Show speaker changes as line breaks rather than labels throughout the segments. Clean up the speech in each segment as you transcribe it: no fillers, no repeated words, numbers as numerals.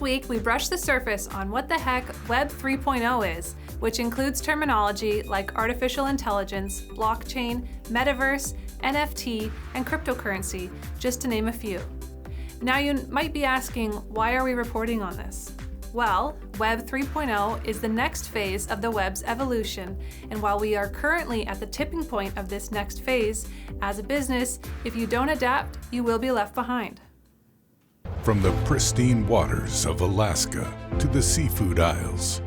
week, we brushed the surface on what the heck Web 3.0 is, which includes terminology like artificial intelligence, blockchain, metaverse, NFT, and cryptocurrency, just to name a few. Now you might be asking, why are we reporting on this? Well, Web 3.0 is the next phase of the web's evolution, and while we are currently at the tipping point of this next phase, as a business, if you don't adapt, you will be left behind.
From the pristine waters of Alaska to the seafood aisles,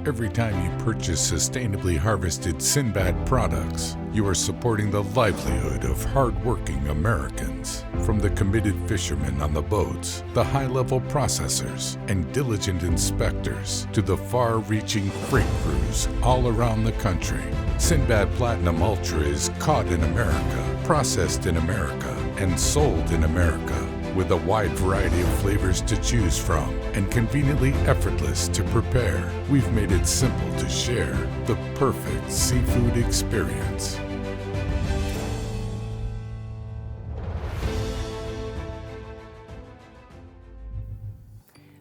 every time you purchase sustainably harvested Sinbad products, you are supporting the livelihood of hard-working Americans. From the committed fishermen on the boats, the high-level processors and diligent inspectors, to the far-reaching freight crews all around the country, Sinbad Platinum Ultra is caught in America, processed in America, and sold in America. With a wide variety of flavors to choose from and conveniently effortless to prepare, we've made it simple to share the perfect seafood experience.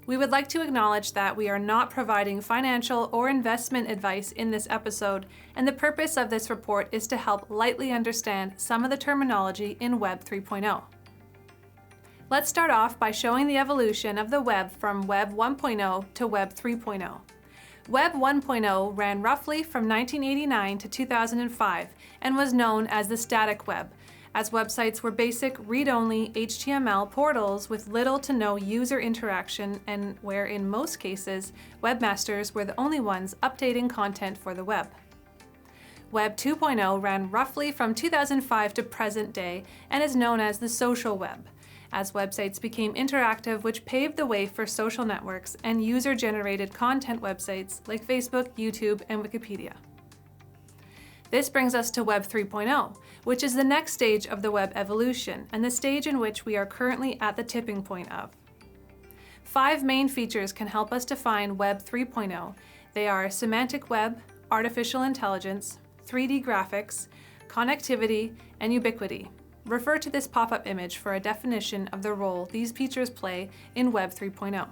We would like to acknowledge that we are not providing financial or investment advice in this episode, and the purpose of this report is to help lightly understand some of the terminology in Web 3.0. Let's start off by showing the evolution of the web from Web 1.0 to Web 3.0. Web 1.0 ran roughly from 1989 to 2005 and was known as the static web, as websites were basic read-only HTML portals with little to no user interaction and where in most cases, webmasters were the only ones updating content for the web. Web 2.0 ran roughly from 2005 to present day and is known as the social web, as websites became interactive, which paved the way for social networks and user-generated content websites like Facebook, YouTube, and Wikipedia. This brings us to Web 3.0, which is the next stage of the web evolution and the stage in which we are currently at the tipping point of. 5 main features can help us define Web 3.0. They are semantic web, artificial intelligence, 3D graphics, connectivity, and ubiquity. Refer to this pop-up image for a definition of the role these features play in Web 3.0.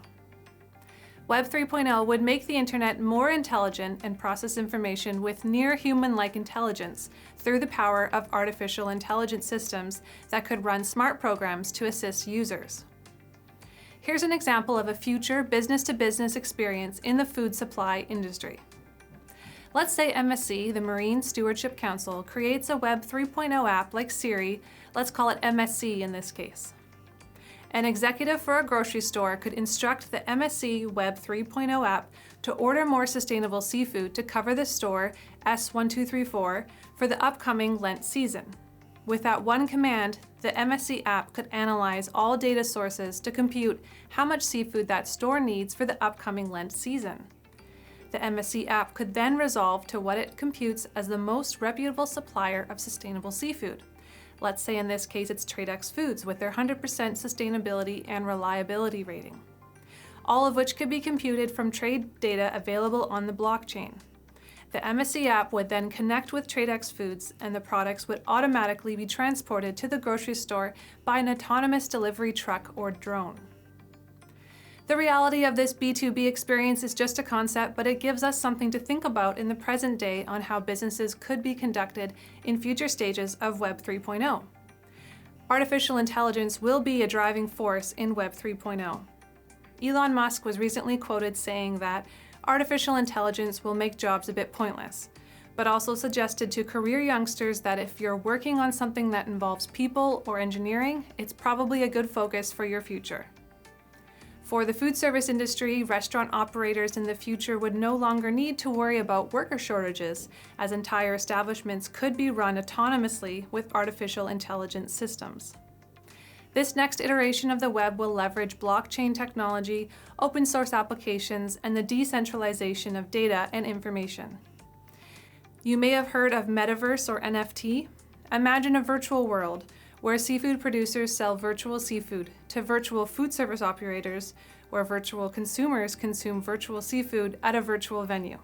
Web 3.0 would make the internet more intelligent and process information with near human-like intelligence through the power of artificial intelligence systems that could run smart programs to assist users. Here's an example of a future business-to-business experience in the food supply industry. Let's say MSC, the Marine Stewardship Council, creates a Web 3.0 app like Siri, let's call it MSC in this case. An executive for a grocery store could instruct the MSC Web 3.0 app to order more sustainable seafood to cover the store S1234 for the upcoming Lent season. With that one command, the MSC app could analyze all data sources to compute how much seafood that store needs for the upcoming Lent season. The MSC app could then resolve to what it computes as the most reputable supplier of sustainable seafood. Let's say in this case it's Tradex Foods with their 100% sustainability and reliability rating, all of which could be computed from trade data available on the blockchain. The MSC app would then connect with Tradex Foods and the products would automatically be transported to the grocery store by an autonomous delivery truck or drone. The reality of this B2B experience is just a concept, but it gives us something to think about in the present day on how businesses could be conducted in future stages of Web 3.0. Artificial intelligence will be a driving force in Web 3.0. Elon Musk was recently quoted saying that artificial intelligence will make jobs a bit pointless, but also suggested to career youngsters that if you're working on something that involves people or engineering, it's probably a good focus for your future. For the food service industry, restaurant operators in the future would no longer need to worry about worker shortages, as entire establishments could be run autonomously with artificial intelligence systems. This next iteration of the web will leverage blockchain technology, open source applications, and the decentralization of data and information. You may have heard of Metaverse or NFT. Imagine a virtual world where seafood producers sell virtual seafood to virtual food service operators, where virtual consumers consume virtual seafood at a virtual venue.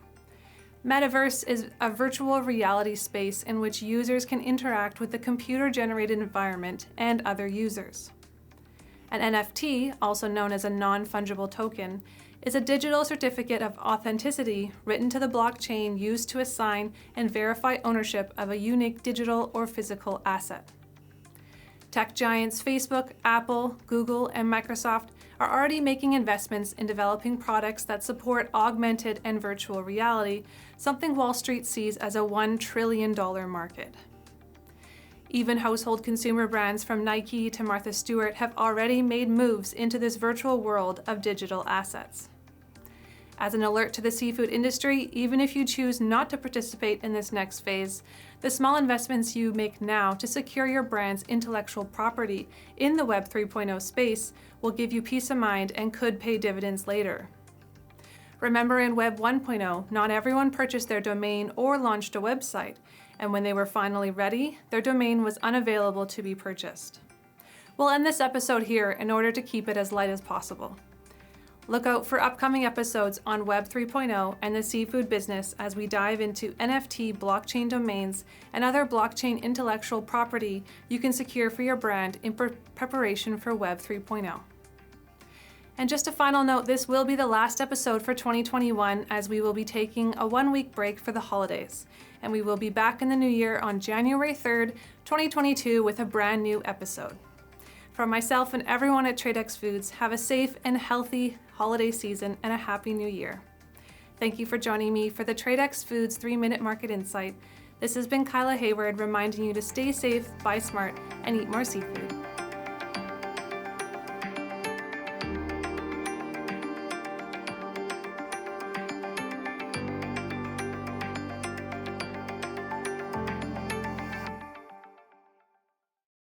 Metaverse is a virtual reality space in which users can interact with the computer-generated environment and other users. An NFT, also known as a non-fungible token, is a digital certificate of authenticity written to the blockchain used to assign and verify ownership of a unique digital or physical asset. Tech giants Facebook, Apple, Google, and Microsoft are already making investments in developing products that support augmented and virtual reality, something Wall Street sees as a $1 trillion market. Even household consumer brands from Nike to Martha Stewart have already made moves into this virtual world of digital assets. As an alert to the seafood industry, even if you choose not to participate in this next phase, the small investments you make now to secure your brand's intellectual property in the Web 3.0 space will give you peace of mind and could pay dividends later. Remember, in Web 1.0, not everyone purchased their domain or launched a website, and when they were finally ready, their domain was unavailable to be purchased. We'll end this episode here in order to keep it as light as possible. Look out for upcoming episodes on Web 3.0 and the seafood business as we dive into NFT blockchain domains and other blockchain intellectual property you can secure for your brand in preparation for Web 3.0. And just a final note, this will be the last episode for 2021 as we will be taking a 1-week break for the holidays. And we will be back in the new year on January 3rd, 2022 with a brand new episode. From myself and everyone at Tradex Foods, have a safe and healthy holiday season and a happy new year. Thank you for joining me for the Tradex Foods 3-Minute Market Insight. This has been Kyla Hayward reminding you to stay safe, buy smart, and eat more seafood.